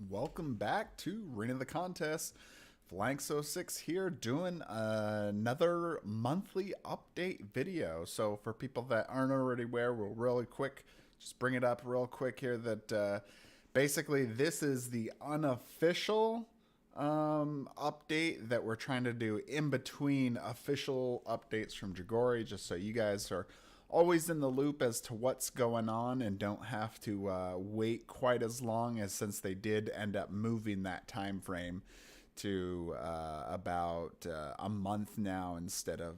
Welcome back to Arena of the Contest. Flanks06 here doing another monthly update video. So for people that aren't already aware, we'll really quick just bring it up real quick here that basically this is the unofficial update that we're trying to do in between official updates from Dragori, just so you guys are always in the loop as to what's going on and don't have to wait quite as long, as since they did end up moving that time frame to about a month now instead of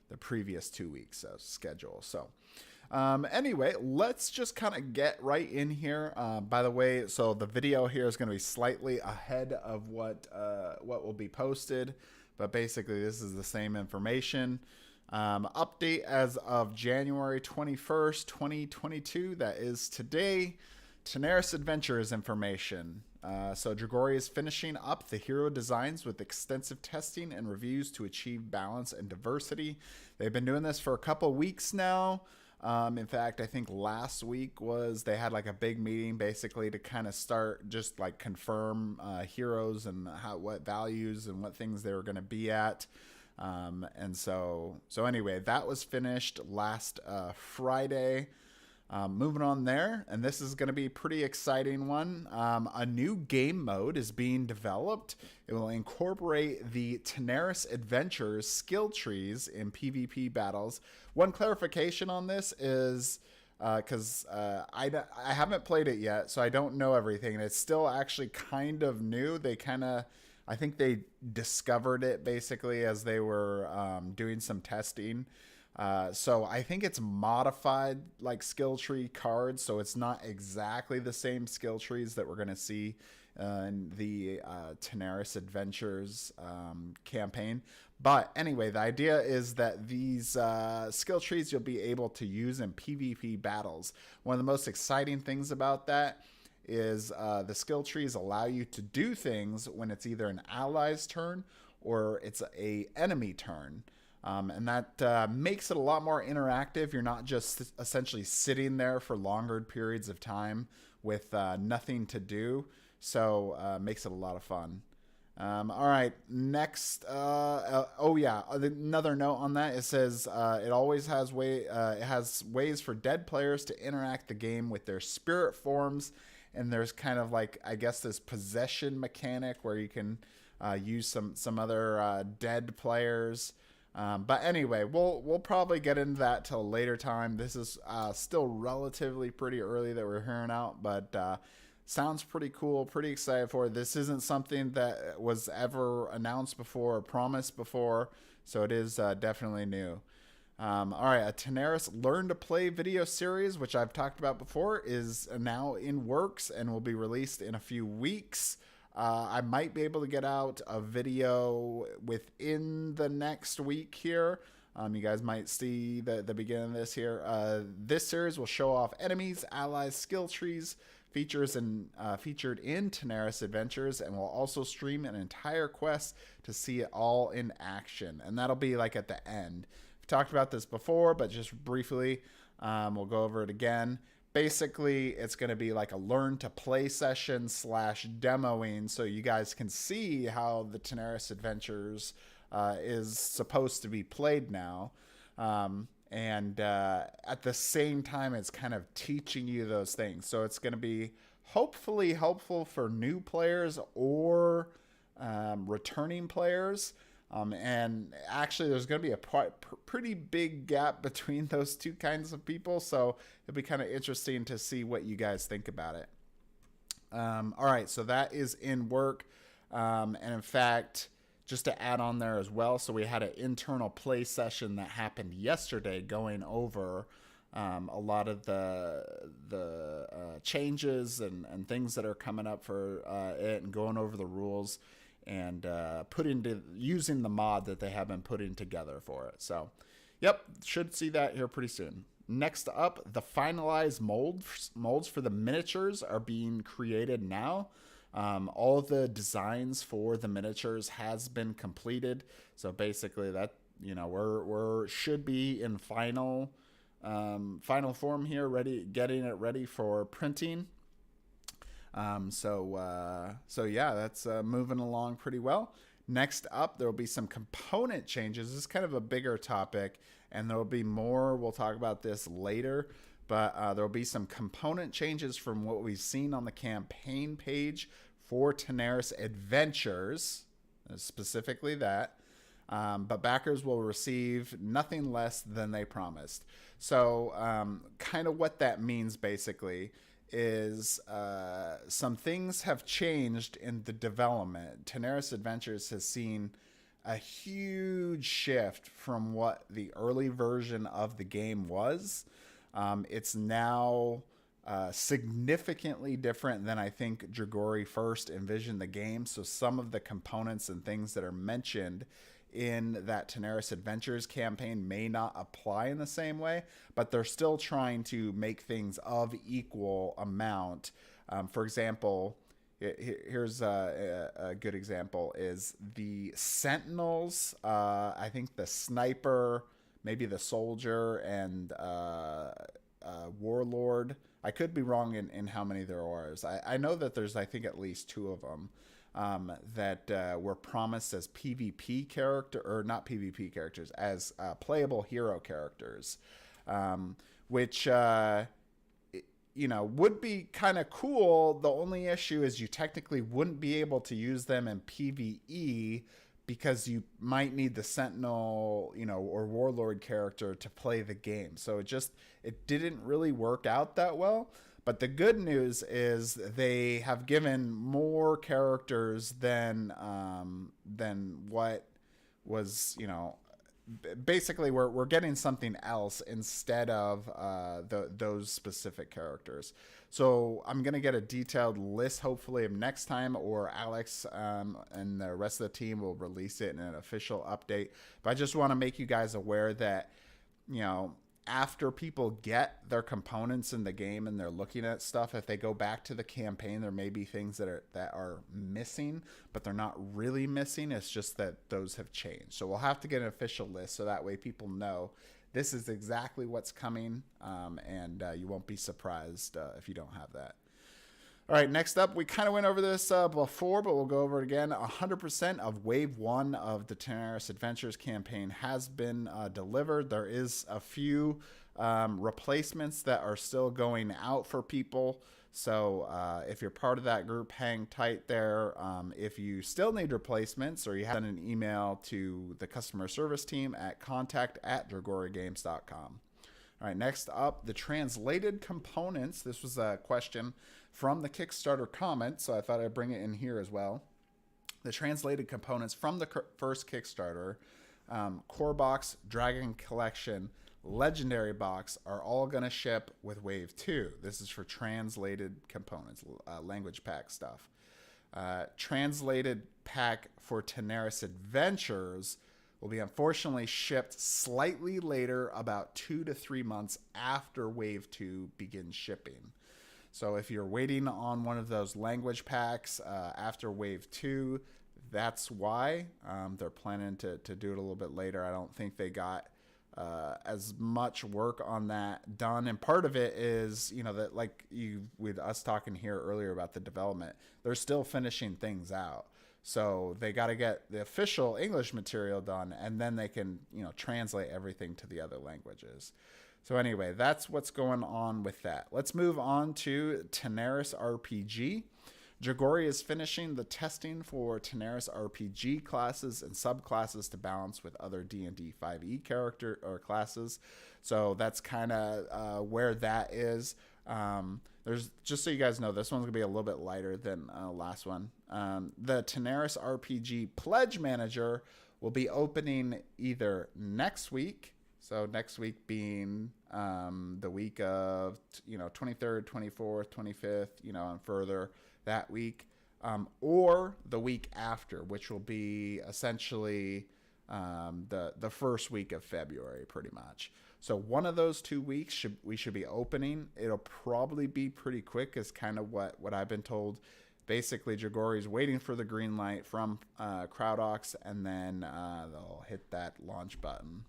the previous 2 weeks of schedule. So anyway, let's just kind of get right in here. By the way, so the video here is going to be slightly ahead of what will be posted, but basically this is the same information. Update as of January 21st, 2022. That is today. Tanares Adventures information. So Dragori is finishing up the hero designs with extensive testing and reviews to achieve balance and diversity. They've been doing this for a couple weeks now. In fact, I think last week they had like a big meeting basically to kind of start just like confirm heroes and what values and what things they were going to be at. And so anyway, that was finished last Friday. Moving on there, and this is going to be a pretty exciting one. A new game mode is being developed. It will incorporate the Tanares Adventures skill trees in PvP battles. One clarification on this is because I haven't played it yet, so I don't know everything, and it's still actually kind of new. I think they discovered it basically as they were doing some testing. So I think it's modified like skill tree cards, so it's not exactly the same skill trees that we're going to see in the Tanares Adventures campaign. But anyway, the idea is that these skill trees you'll be able to use in PvP battles. One of the most exciting things about that is the skill trees allow you to do things when it's either an ally's turn or it's a enemy turn. And that makes it a lot more interactive. You're not just essentially sitting there for longer periods of time with nothing to do. So makes it a lot of fun. All right, next. Oh yeah, another note on that. It says it always has it has ways for dead players to interact the game with their spirit forms, and there's kind of like, I guess, this possession mechanic where you can use some other dead players. But anyway, we'll probably get into that till a later time. This is still relatively pretty early that we're hearing out, but sounds pretty cool, pretty excited for it. This isn't something that was ever announced before or promised before, so it is definitely new. All right, a Tanares Learn to Play video series, which I've talked about before, is now in works and will be released in a few weeks. I might be able to get out a video within the next week here. You guys might see the beginning of this here. This series will show off enemies, allies, skill trees, featured in Tanares Adventures, and will also stream an entire quest to see it all in action. And that'll be like at the end. We've talked about this before, but just briefly, we'll go over it again. Basically, it's going to be like a learn to play session / demoing, so you guys can see how the Tanares Adventures is supposed to be played now. And at the same time, it's kind of teaching you those things. So it's going to be hopefully helpful for new players or returning players. And actually, there's going to be a pretty big gap between those two kinds of people. So it'll be kind of interesting to see what you guys think about it. All right, so that is in work. And in fact, just to add on there as well, so we had an internal play session that happened yesterday going over a lot of the changes and things that are coming up for it, and going over the rules and using the mod that they have been putting together for it. So, yep, should see that here pretty soon. Next up, the finalized molds for the miniatures are being created now. All of the designs for the miniatures has been completed. So basically, that we're should be in final form here, getting it ready for printing. So yeah, that's moving along pretty well. Next up, there will be some component changes. This is kind of a bigger topic, and there will be more. We'll talk about this later, but there will be some component changes from what we've seen on the campaign page for Tanares Adventures, specifically that. But backers will receive nothing less than they promised. So, kind of what that means basically is some things have changed in the development. Tanares Adventures has seen a huge shift from what the early version of the game was. It's now significantly different than I think Dragori first envisioned the game. So some of the components and things that are mentioned in that Tanares Adventures campaign may not apply in the same way, but they're still trying to make things of equal amount. For example, here's a good example is the Sentinels. I think the Sniper, maybe the Soldier, and Warlord. I could be wrong in how many there are. I know that there's, I think, at least two of them. That were promised as PvP character, or not PvP characters, as playable hero characters, which would be kind of cool. The only issue is you technically wouldn't be able to use them in PvE because you might need the Sentinel, or Warlord character to play the game. So it didn't really work out that well. But the good news is they have given more characters than what was, basically we're getting something else instead of those specific characters. So I'm going to get a detailed list, hopefully, of next time, or Alex and the rest of the team will release it in an official update. But I just want to make you guys aware that, after people get their components in the game and they're looking at stuff, if they go back to the campaign, there may be things that are missing, but they're not really missing. It's just that those have changed. So we'll have to get an official list so that way people know this is exactly what's coming, and you won't be surprised if you don't have that. All right, next up, we kind of went over this before, but we'll go over it again. 100% of Wave 1 of the Tanares Adventures campaign has been delivered. There is a few replacements that are still going out for people. So if you're part of that group, hang tight there. If you still need replacements, or you have an email to the customer service team at contact@dragorigames.com. All right, next up, the translated components. This was a question from the Kickstarter comment, so I thought I'd bring it in here as well. The translated components from the first Kickstarter, Core Box, Dragon Collection, Legendary Box, are all going to ship with Wave 2. This is for translated components, language pack stuff. Translated pack for Tanares Adventures will be unfortunately shipped slightly later, about 2 to 3 months after Wave 2 begins shipping. So if you're waiting on one of those language packs after Wave 2, that's why. They're planning to do it a little bit later. I don't think they got as much work on that done. And part of it is, that like with us talking here earlier about the development, they're still finishing things out. So they got to get the official English material done, and then they can, translate everything to the other languages. So anyway, that's what's going on with that. Let's move on to Tanares RPG. Dragori is finishing the testing for Tanares RPG classes and subclasses to balance with other D&D 5e character or classes. So that's kind of where that is. There's, just so you guys know, this one's gonna be a little bit lighter than last one. The Tanares RPG Pledge Manager will be opening either next week. So next week being the week of 23rd, 24th, 25th, and further that week, or the week after, which will be essentially the first week of February, pretty much. So one of those 2 weeks we should be opening. It'll probably be pretty quick, is kind of what I've been told. Basically, Dragori's waiting for the green light from CrowdOx, and then they'll hit that launch button.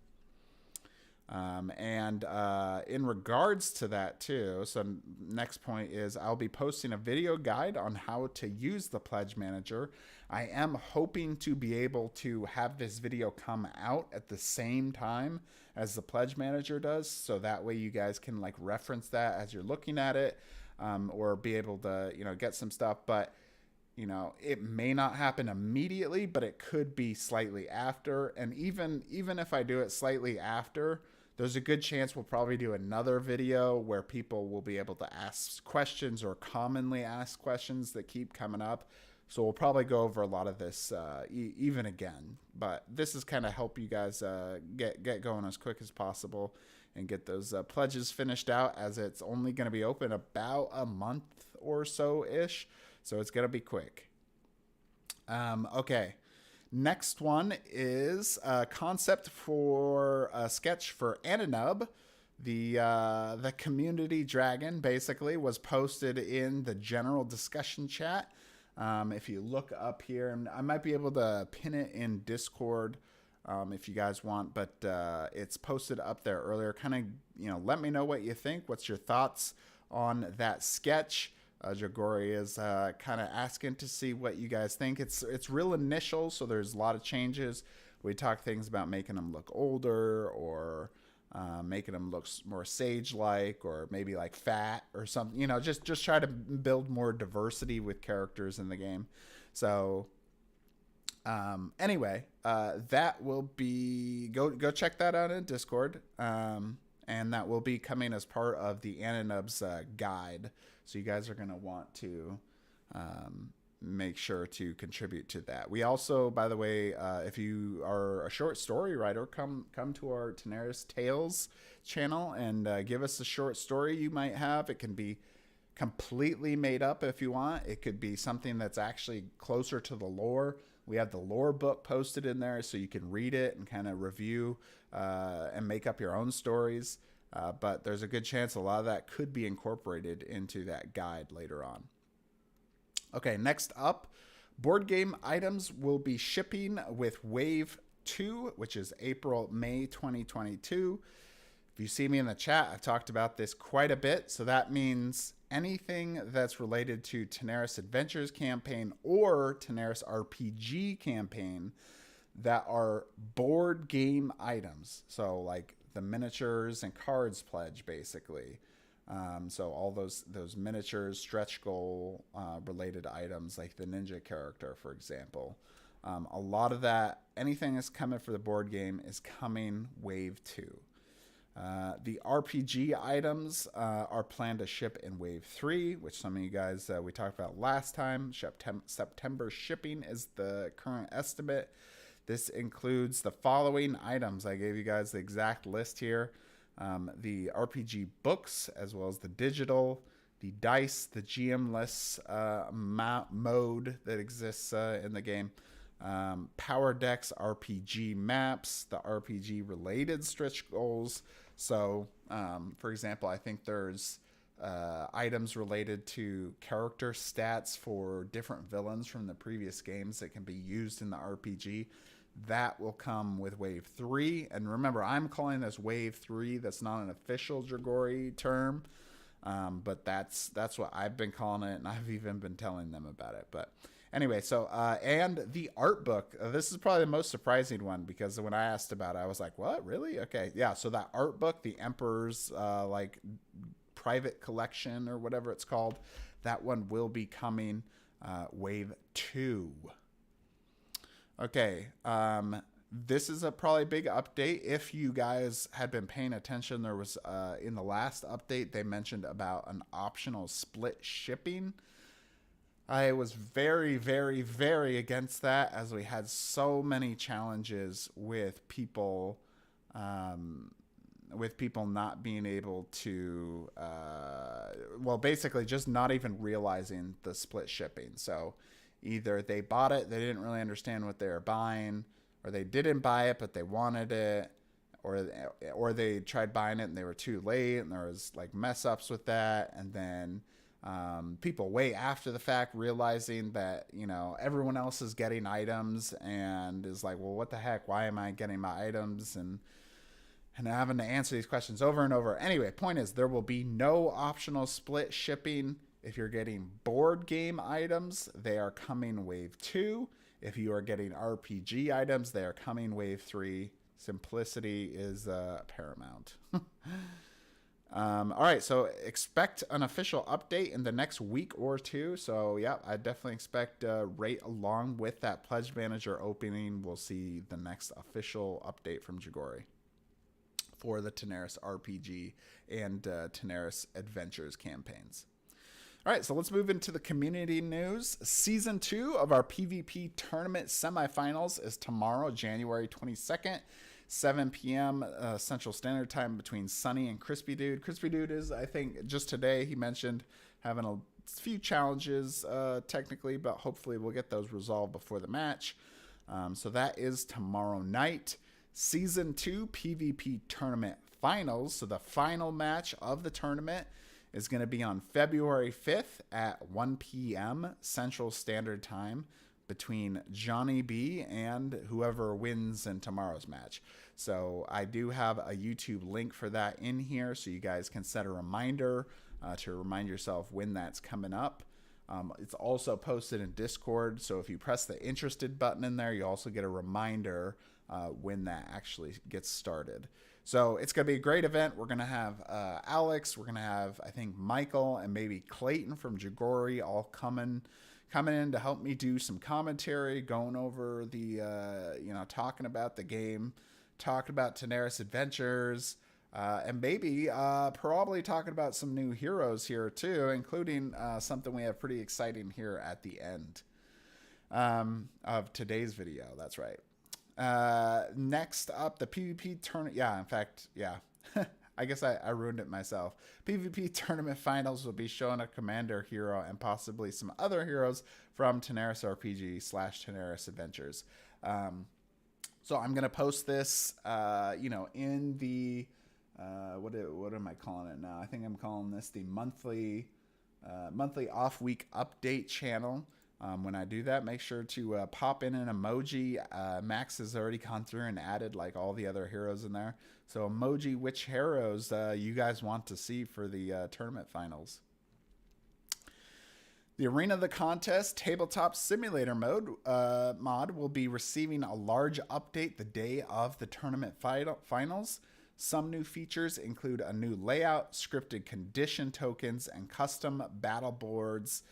In regards to that too, so next point is I'll be posting a video guide on how to use the Pledge Manager. I am hoping to be able to have this video come out at the same time as the Pledge Manager does, so that way you guys can like reference that as you're looking at it, or be able to, you know, get some stuff. But you know, it may not happen immediately, but it could be slightly after. And even if I do it slightly after, there's a good chance we'll probably do another video where people will be able to ask questions or commonly asked questions that keep coming up. So we'll probably go over a lot of this even again. But this is kind of help you guys get going as quick as possible and get those pledges finished out, as it's only going to be open about a month or so-ish. So it's going to be quick. Okay. Next one is a concept for a sketch for Ananub. The community dragon basically was posted in the general discussion chat. If you look up here, and I might be able to pin it in Discord if you guys want, but it's posted up there earlier. Kind of, you know, let me know what you think. What's your thoughts on that sketch? Dragori is kind of asking to see what you guys think. It's real initial, so there's a lot of changes. We talk things about making them look older, or making them look more sage-like, or maybe like fat or something. You know, just try to build more diversity with characters in the game. So anyway, that will be go check that out in Discord. And that will be coming as part of the Ananub's guide. So you guys are going to want to make sure to contribute to that. We also, by the way, if you are a short story writer, come to our Tanares Tales channel and give us a short story you might have. It can be completely made up if you want. It could be something that's actually closer to the lore. We have the lore book posted in there, so you can read it and kind of review and make up your own stories. But there's a good chance a lot of that could be incorporated into that guide later on. Okay, next up, board game items will be shipping with Wave 2, which is May 2022. If you see me in the chat, I've talked about this quite a bit. So that means anything that's related to Tanares Adventures campaign or Tanares RPG campaign that are board game items. So like the miniatures and cards pledge, basically. So all those miniatures, stretch goal related items, like the ninja character, for example. A lot of that, anything that's coming for the board game is coming Wave 2. The RPG items are planned to ship in Wave 3, which some of you guys we talked about last time. September shipping is the current estimate. This includes the following items. I gave you guys the exact list here. The RPG books, as well as the digital, the dice, the GM-less mode that exists in the game, Power Decks RPG maps, the RPG-related stretch goals. So, for example, I think there's items related to character stats for different villains from the previous games that can be used in the RPG. That will come with Wave 3. And remember, I'm calling this Wave 3. That's not an official Dragori term. But that's what I've been calling it, and I've even been telling them about it. But anyway, so and the art book. This is probably the most surprising one, because when I asked about it, I was like, what? Really? Okay. Yeah, so that art book, the Emperor's like private collection or whatever it's called, that one will be coming Wave 2. Okay, this is a probably big update. If you guys had been paying attention, there was in the last update they mentioned about an optional split shipping. I was very, very, very against that, as we had so many challenges with people not being able to, well, basically just not even realizing the split shipping. So either they bought it, they didn't really understand what they were buying, or they didn't buy it but they wanted it, or they tried buying it and they were too late, and there was like mess ups with that. And then people way after the fact realizing that, you know, everyone else is getting items and is like, well, what the heck, why am I getting my items? And and having to answer these questions over and over. Anyway, point is, there will be no optional split shipping. If you're getting board game items, they are coming wave 2. If you are getting RPG items, they are coming wave 3. Simplicity is paramount. All right, so expect an official update in the next week or two. So, yeah, I definitely expect right along with that Pledge Manager opening, we'll see the next official update from Dragori for the Tanares RPG and Tanares Adventures campaigns. All right, so let's move into the community news. Season 2 of our PvP tournament semifinals is tomorrow, January 22nd. 7 p.m. Central Standard Time between Sunny and Crispy Dude. Crispy Dude is, I think, just today he mentioned having a few challenges technically, but hopefully we'll get those resolved before the match. So that is tomorrow night. Season 2 PvP Tournament Finals. So the final match of the tournament is going to be on February 5th at 1 p.m. Central Standard Time between Johnny B and whoever wins in tomorrow's match. So I do have a YouTube link for that in here, so you guys can set a reminder to remind yourself when that's coming up. It's also posted in Discord, so if you press the interested button in there, you also get a reminder when that actually gets started. So it's going to be a great event. We're going to have Alex, we're going to have, I think, Michael and maybe Clayton from Dragori all coming in to help me do some commentary, going over the, talking about the game, talking about Tanares Adventures, and maybe probably talking about some new heroes here too, including something we have pretty exciting here at the end of today's video. That's right. Next up, the PvP tournament. Yeah, in fact, yeah. I guess I ruined it myself. PvP tournament finals will be showing a commander hero and possibly some other heroes from Tanares RPG / Tanares Adventures. So I'm gonna post this, in the what am I calling it now? I think I'm calling this the monthly off week update channel. When I do that, make sure to pop in an emoji. Max has already gone through and added like all the other heroes in there. So emoji which heroes you guys want to see for the tournament finals. The Arena of the Contest Tabletop Simulator mod will be receiving a large update the day of the tournament finals. Some new features include a new layout, scripted condition tokens, and custom battle boards.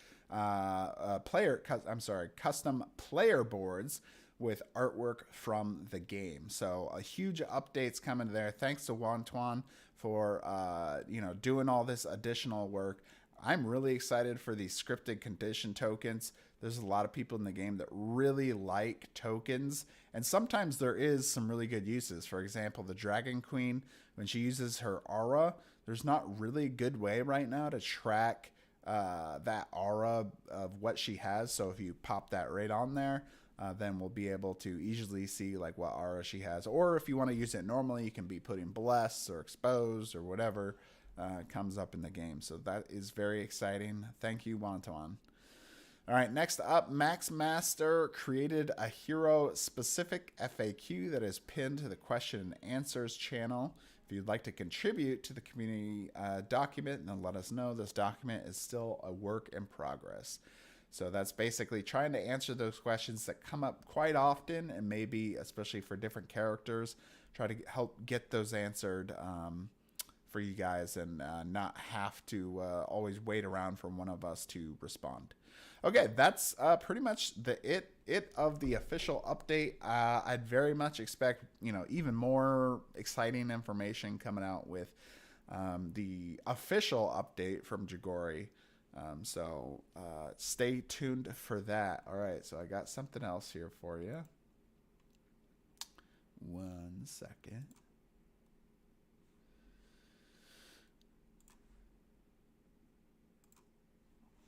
Custom player boards with artwork from the game. So a huge updates coming there. Thanks to Wantuan for doing all this additional work. I'm really excited for these scripted condition tokens. There's a lot of people in the game that really like tokens, and sometimes there is some really good uses. For example, the Dragon Queen, when she uses her aura, there's not really a good way right now to track that aura of what she has. So if you pop that right on there, then we'll be able to easily see like what aura she has. Or if you want to use it normally, you can be putting bless or exposed or whatever comes up in the game. So that is very exciting. Thank you, Wantuan. All right, next up, Max Master created a hero-specific FAQ that is pinned to the question and answers channel. If you'd like to contribute to the community document, then let us know. This document is still a work in progress. So that's basically trying to answer those questions that come up quite often, and maybe especially for different characters, try to help get those answered for you guys and not have to always wait around for one of us to respond. Okay, that's pretty much it of the official update. I'd very much expect, even more exciting information coming out with the official update from Dragori. So stay tuned for that. All right, so I got something else here for you. 1 second.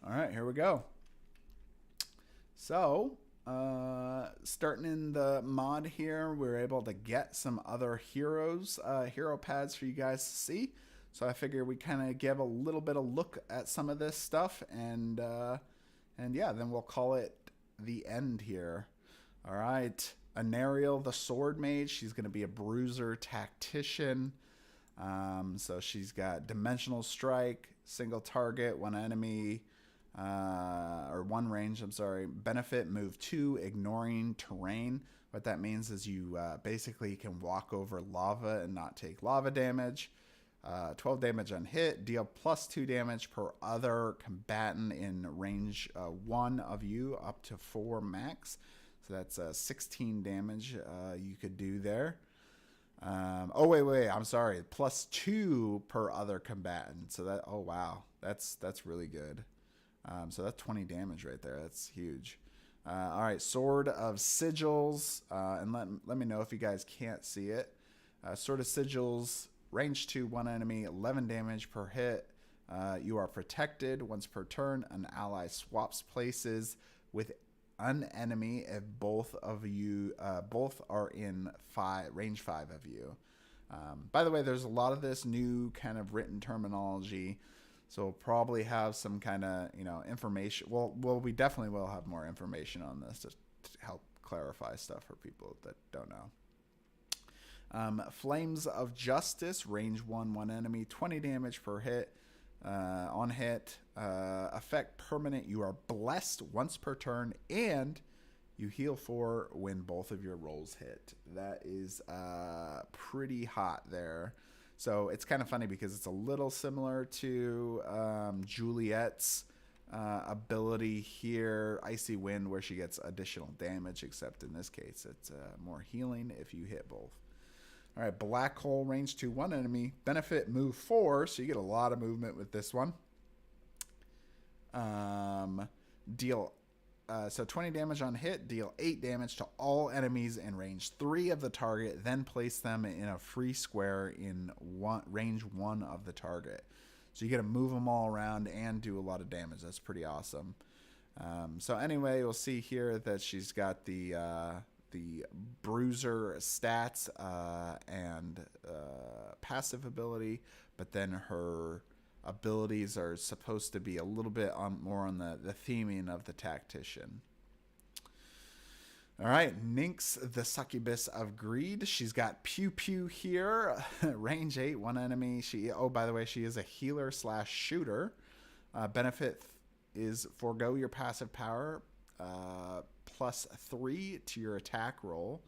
All right, here we go. So, starting in the mod here, we're able to get some other heroes, hero pads for you guys to see. So I figure we kind of give a little bit of look at some of this stuff, and yeah, then we'll call it the end here. All right. Anariel, the sword mage. She's going to be a bruiser tactician. So she's got dimensional strike, single target, one enemy, or one range, I'm sorry. Benefit, move 2, ignoring terrain. What that means is you basically can walk over lava and not take lava damage. 12 damage on hit, deal +2 damage per other combatant in range 1 of you, up to 4 max. So that's 16 damage you could do there. Oh, wait, I'm sorry. +2 per other combatant. So that, oh, wow. That's really good. So that's 20 damage right there. That's huge. All right, Sword of Sigils. And let me know if you guys can't see it. Sword of Sigils, range 2, 1 enemy, 11 damage per hit. You are protected once per turn. An ally swaps places with an enemy if both of you both are in range 5 of you. By the way, there's a lot of this new kind of written terminology, so we'll probably have some kind of information. Well, we definitely will have more information on this to help clarify stuff for people that don't know. Flames of Justice, range 1, 1 enemy, 20 damage per hit. On hit, effect permanent. You are blessed once per turn, and you heal 4 when both of your rolls hit. That is pretty hot there. So it's kind of funny because it's a little similar to Juliet's ability here, Icy Wind, where she gets additional damage, except in this case it's more healing if you hit both. All right, Black Hole, range 2, 1 enemy. Benefit, move 4, so you get a lot of movement with this one. So 20 damage on hit, deal 8 damage to all enemies in range 3 of the target, then place them in a free square in range 1 of the target. So you get to move them all around and do a lot of damage. That's pretty awesome. So anyway, you'll see here that she's got the bruiser stats and passive ability, but then her abilities are supposed to be a little bit more on the theming of the tactician. All right, Nyx, the succubus of greed. She's got Pew Pew here, range 8, 1 enemy. By the way, she is a healer / shooter. Benefit is forego your passive power, +3 to your attack roll,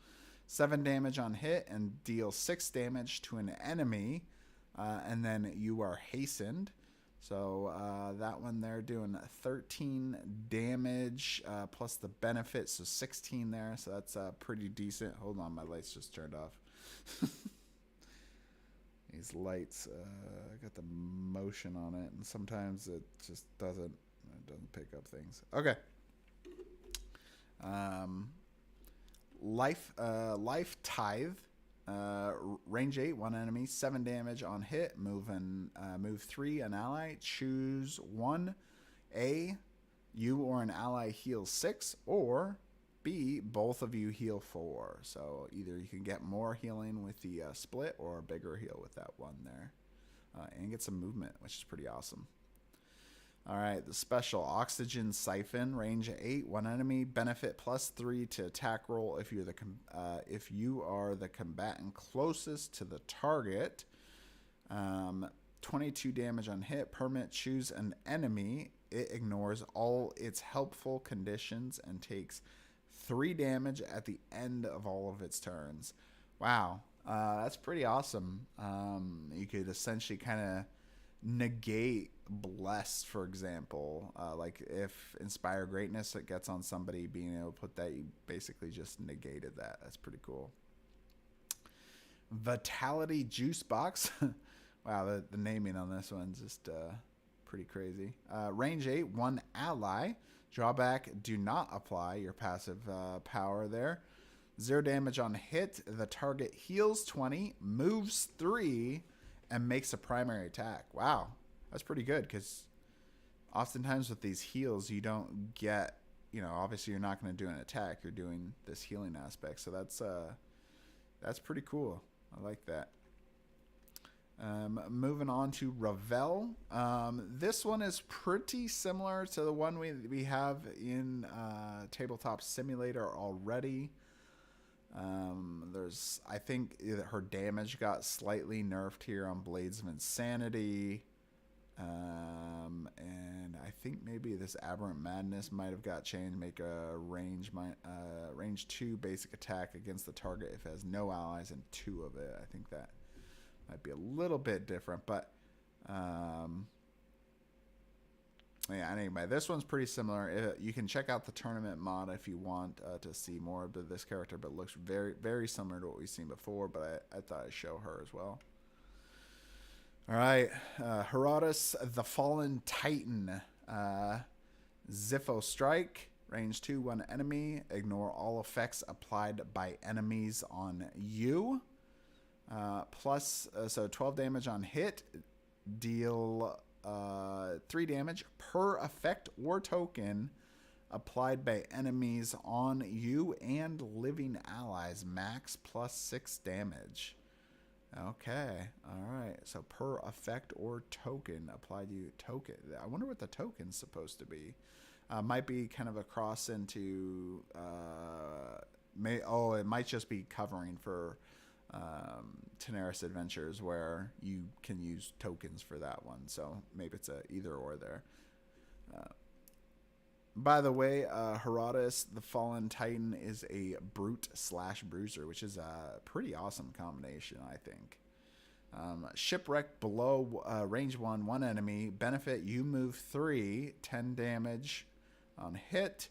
7 damage on hit, and deal 6 damage to an enemy, and then you are hastened. So that one there doing 13 damage plus the benefit, so 16 there. So that's pretty decent. Hold on, my lights just turned off. These lights got the motion on it, and sometimes it just doesn't pick up things. Okay. Life Tithe, range 8, 1 enemy, 7 damage on hit. Move 3, an ally. Choose 1. A, you or an ally heal 6, or B, both of you heal 4. So either you can get more healing with the split, or a bigger heal with that one there, and get some movement, which is pretty awesome. All right, the special Oxygen Siphon, range 8, 1 enemy, benefit +3 to attack roll if you are the combatant closest to the target. 22 damage on hit, permanent. Choose an enemy. It ignores all its helpful conditions and takes 3 damage at the end of all of its turns. Wow, that's pretty awesome. You could essentially kind of negate bless, for example, like if Inspire Greatness it gets on somebody, being able to put that, you basically just negated that. That's pretty cool. Vitality Juice Box. Wow, the naming on this one's just pretty crazy. Range 8, 1 ally. Drawback, do not apply your passive power there. 0 damage on hit. The target heals 20, moves 3, and makes a primary attack. Wow, that's pretty good, because oftentimes with these heals you don't get, obviously you're not going to do an attack, you're doing this healing aspect. So that's pretty cool. I like that. Moving on to Ravel. This one is pretty similar to the one we have in Tabletop Simulator already. I think her damage got slightly nerfed here on Blades of Insanity. And I think maybe this Aberrant Madness might have got changed. Make a range 2 basic attack against the target if it has no allies and 2 of it. I think that might be a little bit different, but yeah. Anyway, this one's pretty similar. You can check out the tournament mod if you want to see more of this character, but it looks very, very similar to what we've seen before. But I thought I'd show her as well. All right, Herodotus, the Fallen Titan, Zipho Strike, range 2, 1 enemy, ignore all effects applied by enemies on you. So 12 damage on hit, deal 3 damage per effect or token applied by enemies on you and living allies, max +6 damage. Okay, all right. So per effect or token applied to you. Token. I wonder what the token's supposed to be. Might be kind of a cross into. It might just be covering for Tanares Adventures, where you can use tokens for that one. So maybe it's a either or there. By the way, Herodotus, the Fallen Titan, is a brute/bruiser, which is a pretty awesome combination, I think. Shipwreck below range 1, 1 enemy. Benefit, you move 3, 10 damage on hit.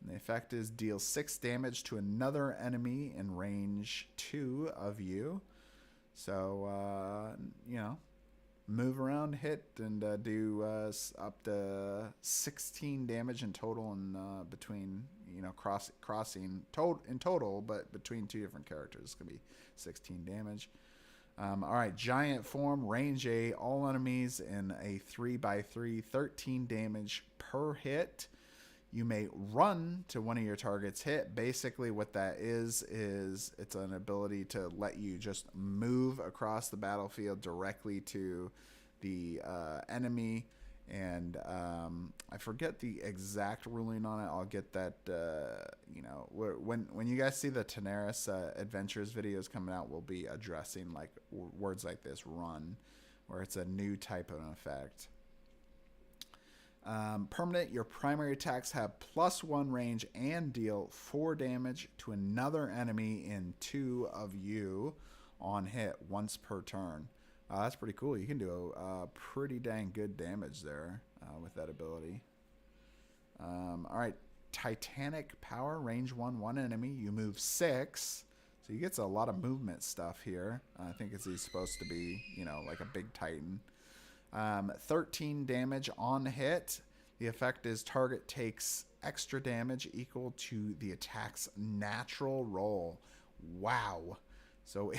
And the effect is deal 6 damage to another enemy in range 2 of you. So, move around, hit, and do up to 16 damage in total, and between crossing in total, but between 2 different characters, it's gonna be 16 damage. All right, Giant Form, range A, all enemies in a 3x3, 13 damage per hit. You may run to one of your targets hit. Basically what that is it's an ability to let you just move across the battlefield directly to the enemy. And I forget the exact ruling on it. I'll get that, when you guys see the Tanares Adventures videos coming out, we'll be addressing like words like this, run, where it's a new type of an effect. Permanent, your primary attacks have +1 range and deal 4 damage to another enemy in 2 of you on hit once per turn. That's pretty cool. You can do pretty dang good damage there with that ability. All right, Titanic Power, range 1, 1 enemy. You move 6. So you get a lot of movement stuff here. I think he's supposed to be, like a big titan. 13 damage on hit. The effect is target takes extra damage equal to the attack's natural roll. Wow. So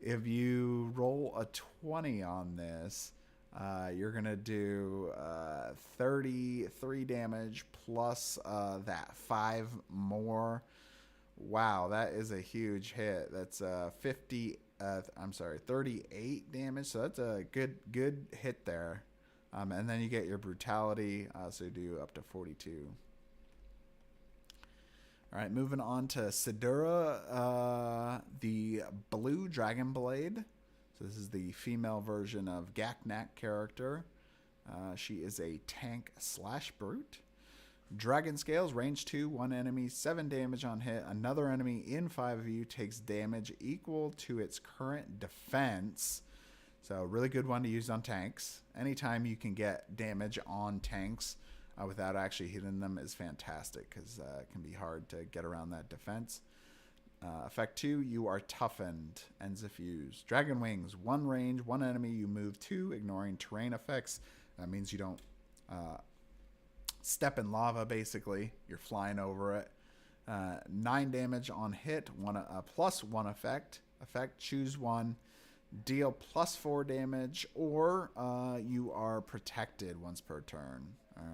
if you roll a 20 on this, you're going to do 33 damage plus that 5 more. Wow, that is a huge hit. That's 38 damage. So that's a good hit there. And then you get your brutality, so you do up to 42. All right, moving on to Sidura, the Blue Dragon Blade. So this is the female version of Gaknak character. She is a tank/brute. Dragon Scales, range 2, 1 enemy, 7 damage on hit. Another enemy in 5 of you takes damage equal to its current defense. So really good one to use on tanks. Anytime you can get damage on tanks without actually hitting them is fantastic, because it can be hard to get around that defense. Effect 2, you are toughened. Ends if used. Dragon Wings, 1 range, 1 enemy, you move 2, ignoring terrain effects. That means you don't step in lava, basically. You're flying over it. 9 damage on hit, +1 effect. Choose one. Deal +4 damage, or you are protected once per turn. All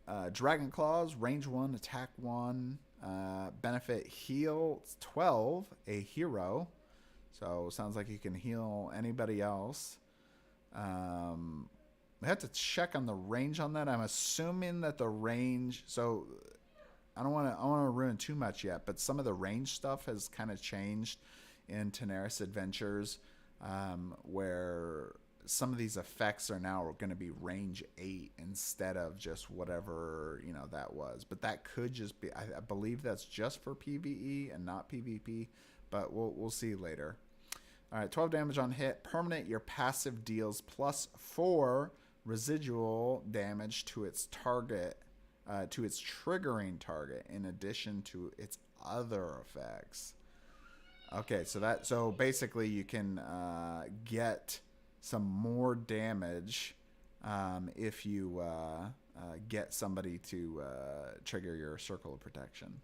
right. Dragon Claws, range 1, attack 1. Benefit, heal 12, a hero. So sounds like you can heal anybody else. We have to check on the range on that. I'm assuming that the range... So I don't want to ruin too much yet, but some of the range stuff has kind of changed in Tanares Adventures, where some of these effects are now going to be range 8 instead of just whatever, you know, that was. But that could just be, I believe that's just for PvE and not PvP, but we'll see later. All right, 12 damage on hit. Permanent, your passive deals +4 residual damage to its target, to its triggering target, in addition to its other effects. Okay, so basically you can get some more damage if you get somebody to trigger your circle of protection.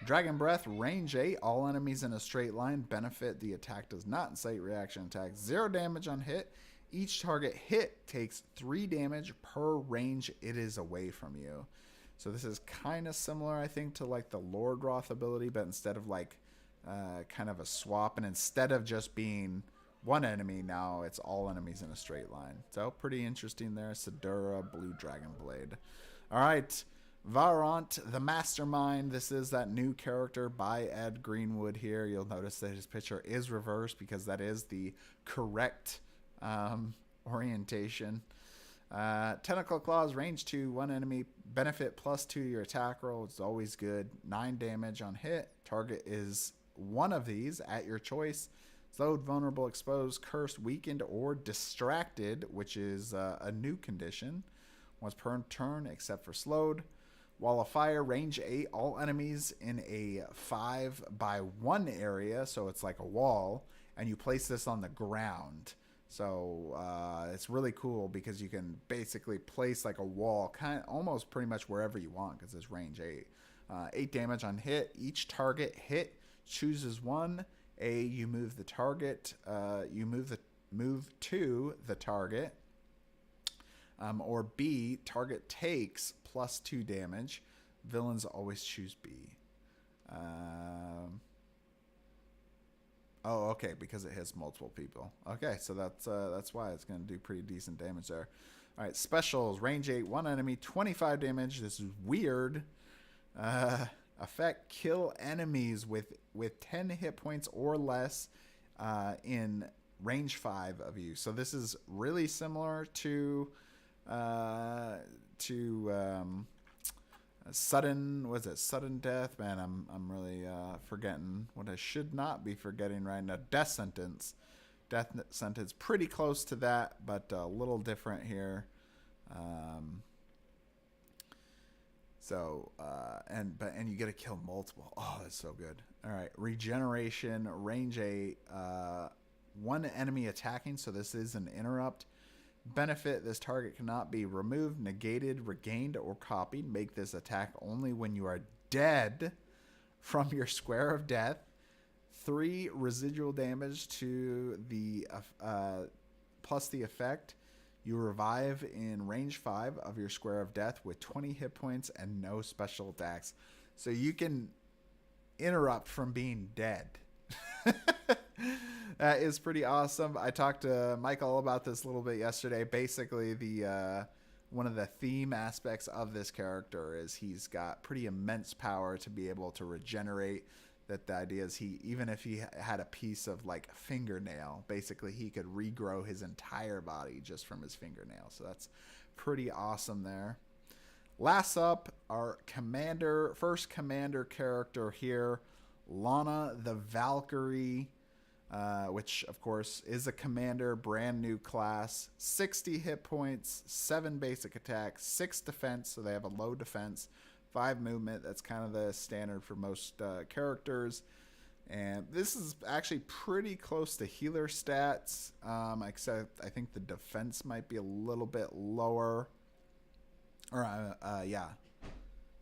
Dragon Breath, range 8. All enemies in a straight line benefit. The attack does not incite reaction attack. 0 damage on hit. Each target hit takes 3 damage per range it is away from you. So this is kind of similar, I think, to like the Lord Roth ability, but instead of like kind of a swap, and instead of just being one enemy, now it's all enemies in a straight line. So pretty interesting there. Sedura, Blue Dragon Blade. All right. Varant, the Mastermind. This is that new character by Ed Greenwood here. You'll notice that his picture is reversed because that is the correct orientation. Tentacle Claws, range 2, 1 enemy, benefit +2 your attack roll. It's always good. 9 damage on hit. Target is one of these at your choice. Slowed, vulnerable, exposed, cursed, weakened, or distracted, which is a new condition. Once per turn, except for slowed. Wall of Fire, range 8. All enemies in a 5x1 area, so it's like a wall, and you place this on the ground. So it's really cool because you can basically place like a wall, kind of almost pretty much wherever you want because it's range 8. 8 damage on hit. Each target hit chooses one. A, you move the target. You move to the target. Or B, target takes +2 damage. Villains always choose B. Oh, okay, because it hits multiple people. Okay, so that's why it's going to do pretty decent damage there. All right, specials, range 8, 1 enemy, 25 damage. This is weird. Effect, kill enemies with 10 hit points or less in range 5 of you. So this is really similar to sudden death. Man, I'm really forgetting what I should not be forgetting right now. Death sentence, pretty close to that, but a little different here. And you get to kill multiple. Oh, that's so good. All right, regeneration, range 8, 1 enemy attacking. So this is an interrupt. Benefit, this target cannot be removed, negated, regained, or copied. Make this attack only when you are dead from your square of death. 3 residual damage to the plus the effect. You revive in range 5 of your square of death with 20 hit points and no special attacks. So you can interrupt from being dead. That is pretty awesome. I talked to Michael about this a little bit yesterday. Basically, one of the theme aspects of this character is he's got pretty immense power to be able to regenerate. That the idea is even if he had a piece of like fingernail, basically he could regrow his entire body just from his fingernail. So that's pretty awesome there. Last up, our first commander character here, Lana the Valkyrie, which of course is a commander, brand new class, 60 hit points, 7 basic attack, 6 defense, so they have a low defense, 5 movement. That's kind of the standard for most characters. And this is actually pretty close to healer stats, except I think the defense might be a little bit lower.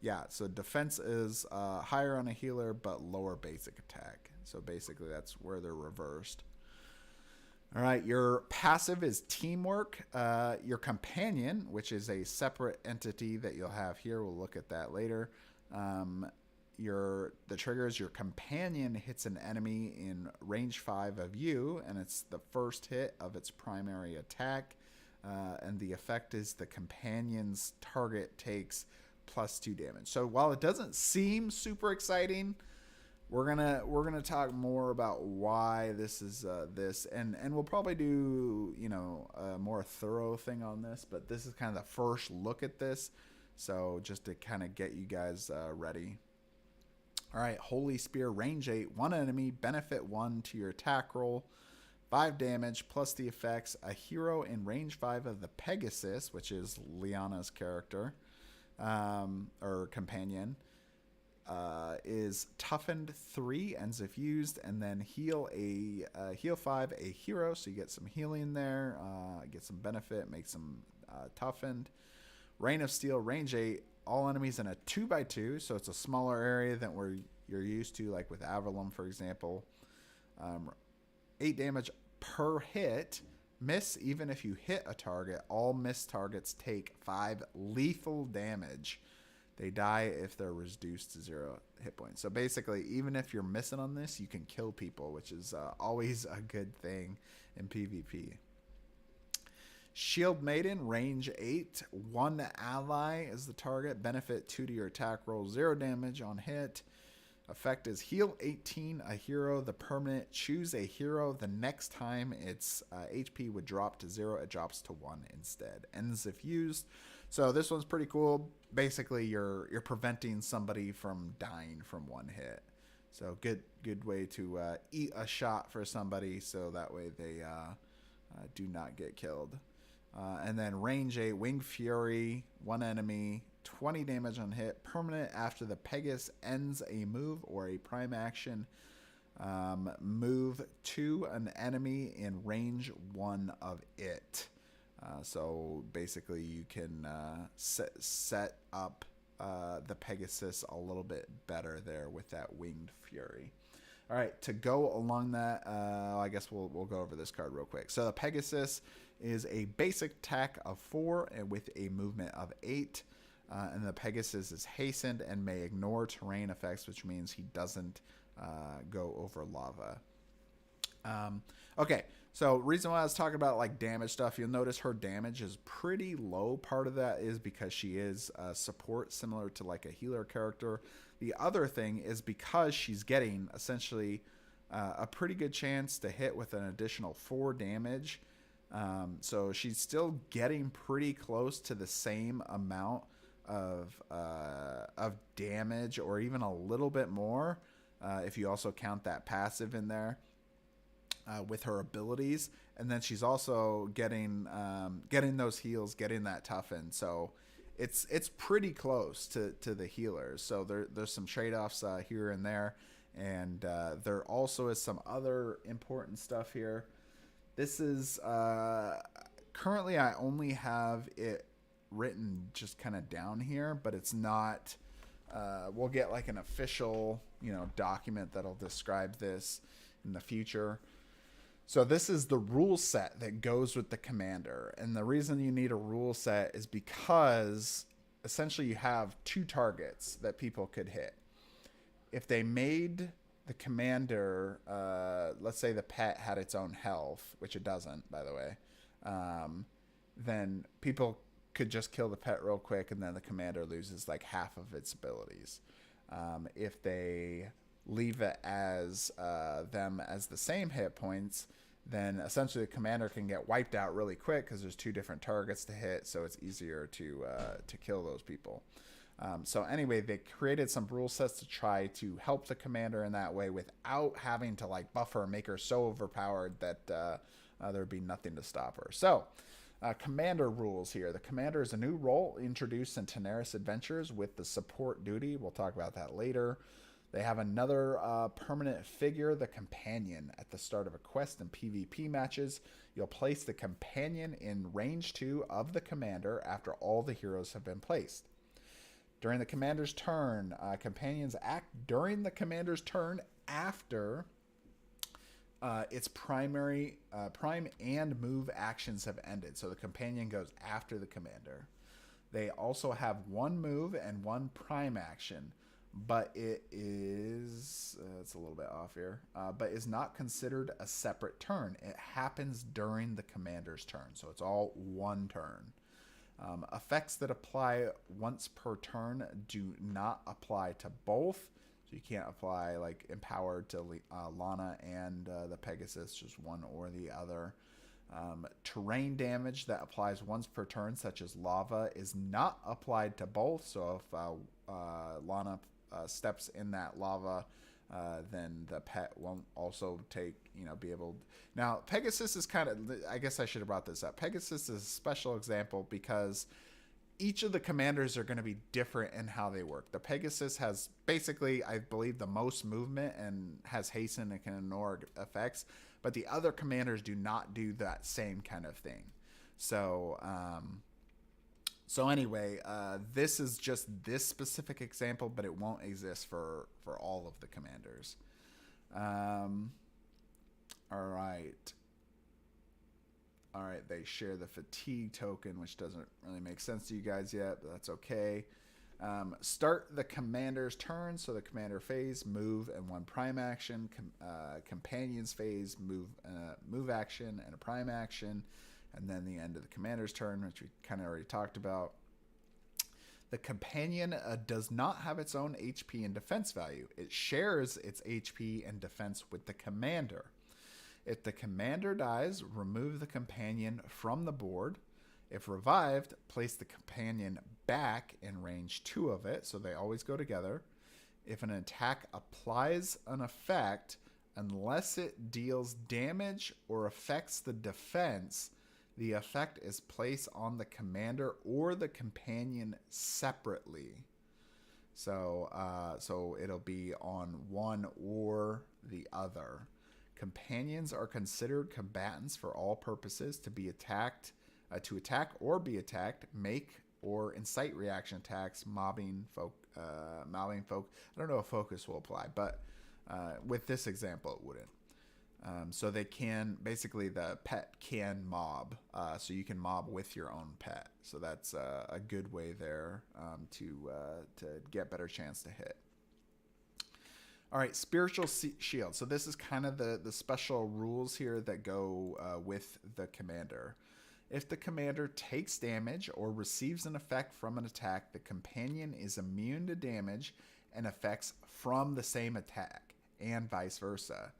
Yeah, so defense is higher on a healer, but lower basic attack. So basically that's where they're reversed. All right, your passive is teamwork. Your companion, which is a separate entity that you'll have here, we'll look at that later. The trigger is your companion hits an enemy in range 5 of you, and it's the first hit of its primary attack. And the effect is the companion's target takes plus 2 damage. So while it doesn't seem super exciting, we're gonna talk more about why this is this, and we'll probably do, you know, a more thorough thing on this, but this is kind of the first look at this, so just to kind of get you guys ready. All right, Holy Spear, range 8, 1 enemy, benefit 1 to your attack roll, 5 damage plus the effects. A hero in range 5 of the Pegasus, which is Liana's character or companion, is toughened 3, ends if used, and then heal 5 a hero, so you get some healing there, get some benefit, make some toughened. Rain of Steel, range 8, all enemies in a 2x2, so it's a smaller area than where you're used to, like with Avalon, for example. 8 damage per hit. Miss even if you hit a target. All missed targets take 5 lethal damage. They die if they're reduced to 0 hit points. So basically, even if you're missing on this, you can kill people, which is always a good thing in PvP. Shield Maiden, range 8. 1 ally is the target. Benefit 2 to your attack roll, 0 damage on hit. Effect is heal 18 a hero. The permanent, choose a hero. The next time its HP would drop to 0, it drops to 1 instead. Ends if used. So this one's pretty cool. Basically, you're preventing somebody from dying from 1 hit. So good way to eat a shot for somebody, so that way they do not get killed. And then range 8, Winged Fury, 1 enemy, 20 damage on hit, permanent after the Pegasus ends a move or a prime action. Move to an enemy in range 1 of it. So basically you can set up the Pegasus a little bit better there with that Winged Fury. All right, to go along that, I guess we'll go over this card real quick. So the Pegasus is a basic attack of 4 and with a movement of 8. And the Pegasus is hastened and may ignore terrain effects, which means he doesn't go over lava. Okay, so reason why I was talking about like damage stuff, you'll notice her damage is pretty low. Part of that is because she is support, similar to like a healer character. The other thing is because she's getting essentially a pretty good chance to hit with an additional 4 damage. So she's still getting pretty close to the same amount of damage, or even a little bit more if you also count that passive in there with her abilities. And then she's also getting those heals, getting that toughen. So it's pretty close to the healers. So there's some trade-offs here and there, and there also is some other important stuff here. This is currently I only have it written just kind of down here, but it's not. We'll get like an official, document that'll describe this in the future. So this is the rule set that goes with the commander, and the reason you need a rule set is because essentially you have 2 targets that people could hit. If they made the commander, let's say the pet had its own health, which it doesn't, by the way, then people could just kill the pet real quick, and then the commander loses like half of its abilities. If they leave it as them as the same hit points, then essentially the commander can get wiped out really quick because there's 2 different targets to hit, so it's easier to kill those people. So anyway, they created some rule sets to try to help the commander in that way without having to like buffer and make her so overpowered that there'd be nothing to stop her. So commander rules here. The commander is a new role introduced in Tanares Adventures with the support duty. We'll talk about that later. They have another permanent figure, the companion. At the start of a quest and PvP matches, you'll place the companion in range 2 of the commander after all the heroes have been placed. During the commander's turn, companions act during the commander's turn after its prime and move actions have ended. So the companion goes after the commander. They also have 1 move and 1 prime action, but it is it's a little bit off here, but is not considered a separate turn. It happens during the commander's turn, so it's all 1 turn. Effects that apply once per turn do not apply to both. So you can't apply like Empowered to Lana and the Pegasus, just one or the other. Terrain damage that applies once per turn, such as lava, is not applied to both. So if Lana steps in that lava, then the pet won't also be able. Now, Pegasus is kind of, I guess I should have brought this up. Pegasus is a special example because each of the commanders are going to be different in how they work. The Pegasus has basically, I believe, the most movement and has hasten and can ignore effects, but the other commanders do not do that same kind of thing. So, anyway, this is just this specific example, but it won't exist for all of the commanders. All right. They share the fatigue token, which doesn't really make sense to you guys yet, but that's okay. Start the commander's turn, so the commander phase, move, and one prime action. Companion's phase, move action, and a prime action. And then the end of the commander's turn, which we kind of already talked about. The companion does not have its own HP and defense value. It shares its HP and defense with the commander. If the commander dies, remove the companion from the board. If revived, place the companion back in range 2 of it, so they always go together. If an attack applies an effect, unless it deals damage or affects the defense, the effect is placed on the commander or the companion separately. So it'll be on one or the other. Companions are considered combatants for all purposes to be attacked, to attack or be attacked, make or incite reaction attacks, mobbing folk. I don't know if focus will apply, but with this example, it wouldn't. So they can, basically the pet can mob, so you can mob with your own pet. So that's a good way there to get better chance to hit. All right, spiritual shield. So this is kind of the special rules here that go with the commander. If the commander takes damage or receives an effect from an attack, the companion is immune to damage and effects from the same attack, and vice versa.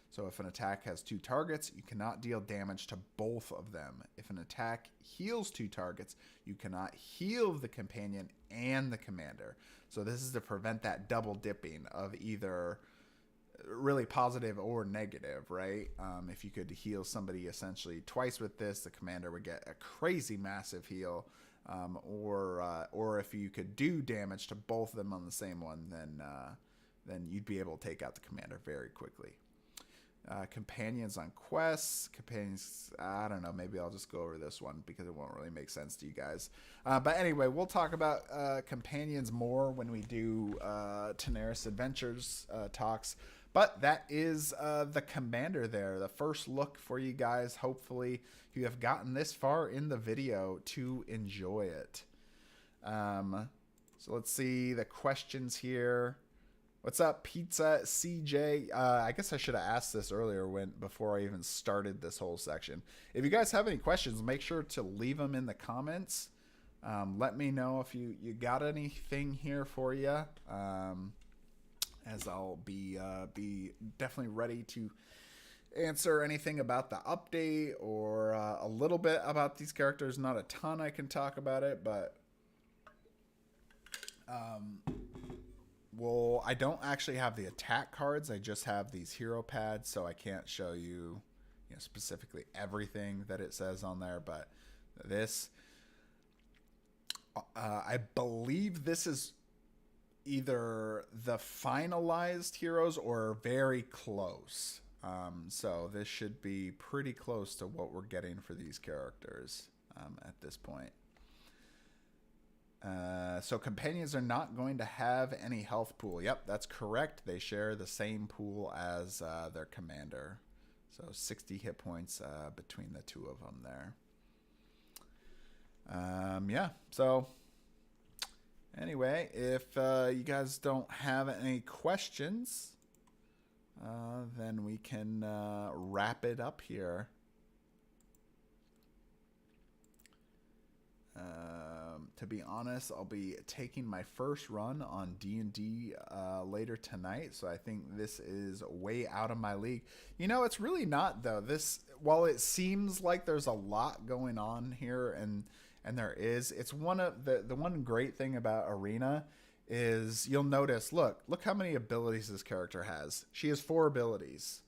So if an attack has 2 targets, you cannot deal damage to both of them. If an attack heals 2 targets, you cannot heal the companion and the commander. So this is to prevent that double dipping of either really positive or negative, right? If you could heal somebody essentially twice with this, the commander would get a crazy massive heal. Or if you could do damage to both of them on the same one, then you'd be able to take out the commander very quickly. Companions on quests. Companions, I don't know, maybe I'll just go over this one because it won't really make sense to you guys. But anyway, we'll talk about companions more when we do Tanares Adventures talks. But that is the commander there. The first look for you guys. Hopefully you have gotten this far in the video to enjoy it. So let's see the questions here. What's up, Pizza CJ? I guess I should have asked this earlier before I even started this whole section. If you guys have any questions, make sure to leave them in the comments. Let me know if you got anything here for you, as I'll be definitely ready to answer anything about the update or a little bit about these characters. Not a ton I can talk about it, but well, I don't actually have the attack cards. I just have these hero pads, so I can't show you, specifically everything that it says on there. But this, I believe this is either the finalized heroes or very close. So this should be pretty close to what we're getting for these characters at this point. So companions are not going to have any health pool. Yep, that's correct. They share the same pool as their commander. So 60 hit points between the two of them there. Yeah, so anyway, if you guys don't have any questions, then we can wrap it up here. To be honest, I'll be taking my first run on D&D later tonight, so I think this is way out of my league. You know, it's really not, though. This, while it seems like there's a lot going on here, and there is, it's one of the one great thing about Arena is you'll notice, look how many abilities this character has. She has 4 abilities.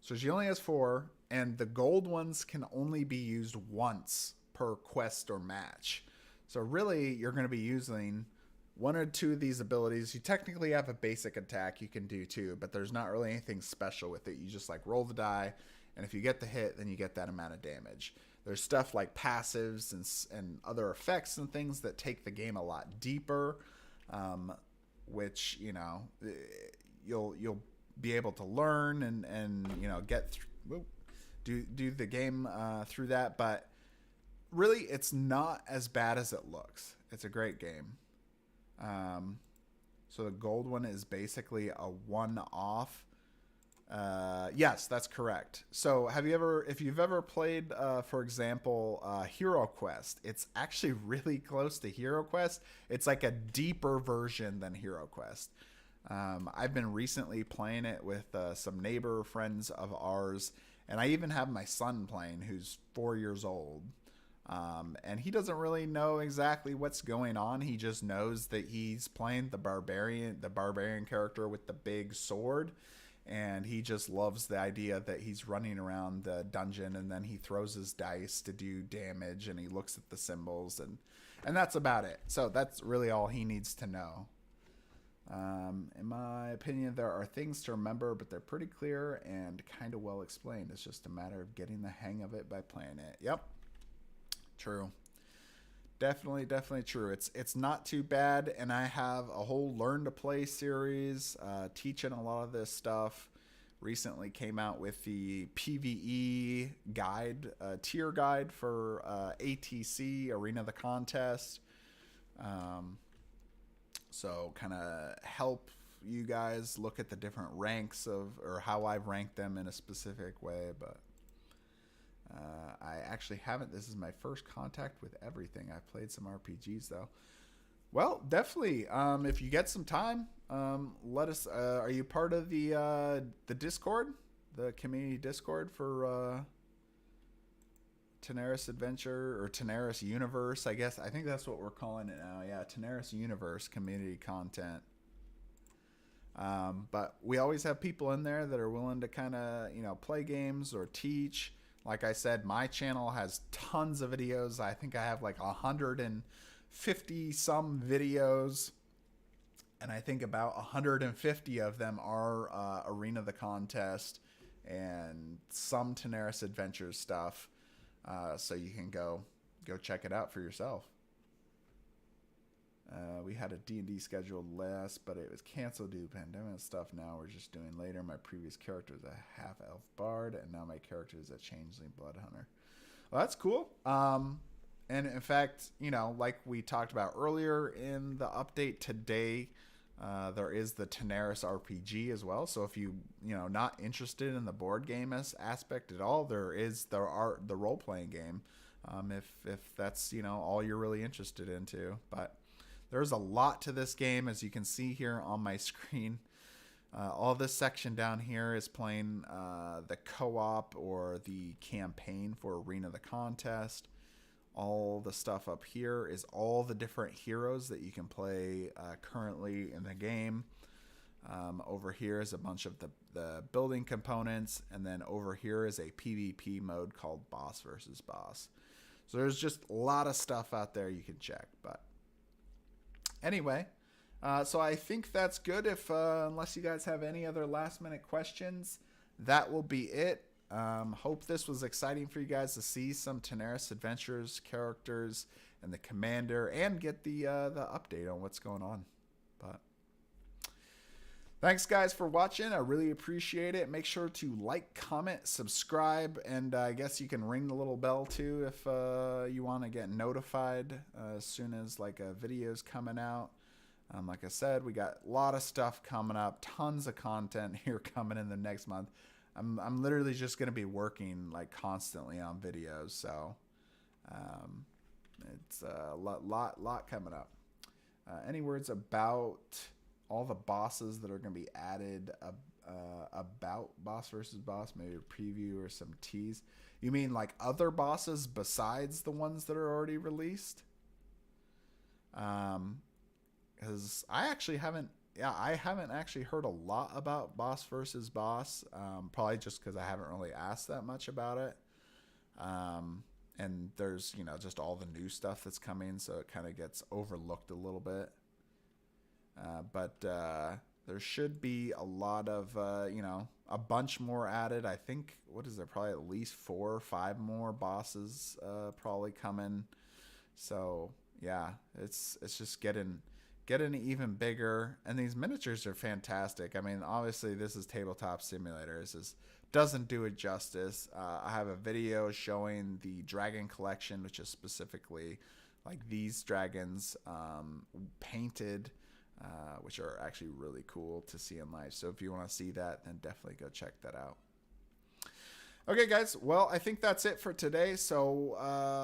So she only has 4, and the gold ones can only be used once per quest or match. So really, you're going to be using 1 or 2 of these abilities. You technically have a basic attack you can do too, but there's not really anything special with it. You just like roll the die, and if you get the hit, then you get that amount of damage. There's stuff like passives and other effects and things that take the game a lot deeper, which, you know, you'll be able to learn and you know, get through, do the game through that. But really, it's not as bad as it looks. It's a great game. So the gold one is basically a one-off. Yes, that's correct. So if you've ever played, for example, Hero Quest, it's actually really close to Hero Quest. It's like a deeper version than Hero Quest. I've been recently playing it with some neighbor friends of ours, and I even have my son playing, who's 4 years old. And he doesn't really know exactly what's going on. He just knows that he's playing the barbarian character with the big sword. And he just loves the idea that he's running around the dungeon, and then he throws his dice to do damage, and he looks at the symbols, and that's about it. So that's really all he needs to know. In my opinion, there are things to remember, but they're pretty clear and kind of well explained. It's just a matter of getting the hang of it by playing it. Yep. True. Definitely true. It's not too bad, and I have a whole Learn to Play series teaching a lot of this stuff. Recently came out with the PvE guide, tier guide for ATC, Arena the Contest. So kind of help you guys look at the different ranks or how I've ranked them in a specific way, but I actually haven't. This is my first contact with everything. I've played some RPGs though. Well, definitely. If you get some time, let us. Are you part of the Discord, the community Discord for Tanares Adventure or Tanares Universe? I guess I think that's what we're calling it now. Yeah, Tanares Universe community content. But we always have people in there that are willing to kind of, you know, play games or teach. Like I said, my channel has tons of videos. I think I have like 150 some videos, and I think about 150 of them are Arena the Contest and some Tanares Adventures stuff. So you can go check it out for yourself. We had a D&D scheduled last, but it was canceled due to pandemic and stuff. Now we're just doing later. My previous character is a half-elf bard, and now my character is a changeling blood hunter. Well, that's cool. And in fact, you know, like we talked about earlier in the update today, there is the Tanares RPG as well. So if you know, not interested in the board game aspect at all, there are the role-playing game. If that's, you know, all you're really interested into, but there's a lot to this game, as you can see here on my screen. All this section down here is playing the co-op or the campaign for Arena the Contest. All the stuff up here is all the different heroes that you can play currently in the game. Over here is a bunch of the building components, and then over here is a PvP mode called Boss versus Boss. So there's just a lot of stuff out there you can check, but anyway, so I think that's good. If unless you guys have any other last minute questions, that will be it. Hope this was exciting for you guys to see some Tanares Adventures characters and the commander, and get the update on what's going on. But thanks guys for watching. I really appreciate it. Make sure to like, comment, subscribe, and I guess you can ring the little bell too if you want to get notified as soon as like a video's coming out. Like I said, we got a lot of stuff coming up, tons of content here coming in the next month. I'm literally just going to be working like constantly on videos, so It's a lot coming up. Any words about all the bosses that are going to be added about Boss versus Boss? Maybe a preview or some tease. You mean like other bosses besides the ones that are already released? Because I haven't actually heard a lot about Boss versus Boss. Probably just because I haven't really asked that much about it. And there's, just all the new stuff that's coming, so it kind of gets overlooked a little bit. But there should be a lot of, a bunch more added. I think, what is there? Probably at least 4 or 5 more bosses probably coming. So yeah, it's just getting even bigger, and these miniatures are fantastic. I mean, obviously this is Tabletop Simulator. This doesn't do it justice. I have a video showing the dragon collection, which is specifically like these dragons painted, which are actually really cool to see in life. So if you want to see that, then definitely go check that out. Okay, guys. Well, I think that's it for today. So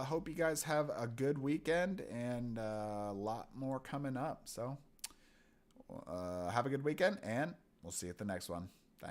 hope you guys have a good weekend, and a lot more coming up. So have a good weekend, and we'll see you at the next one.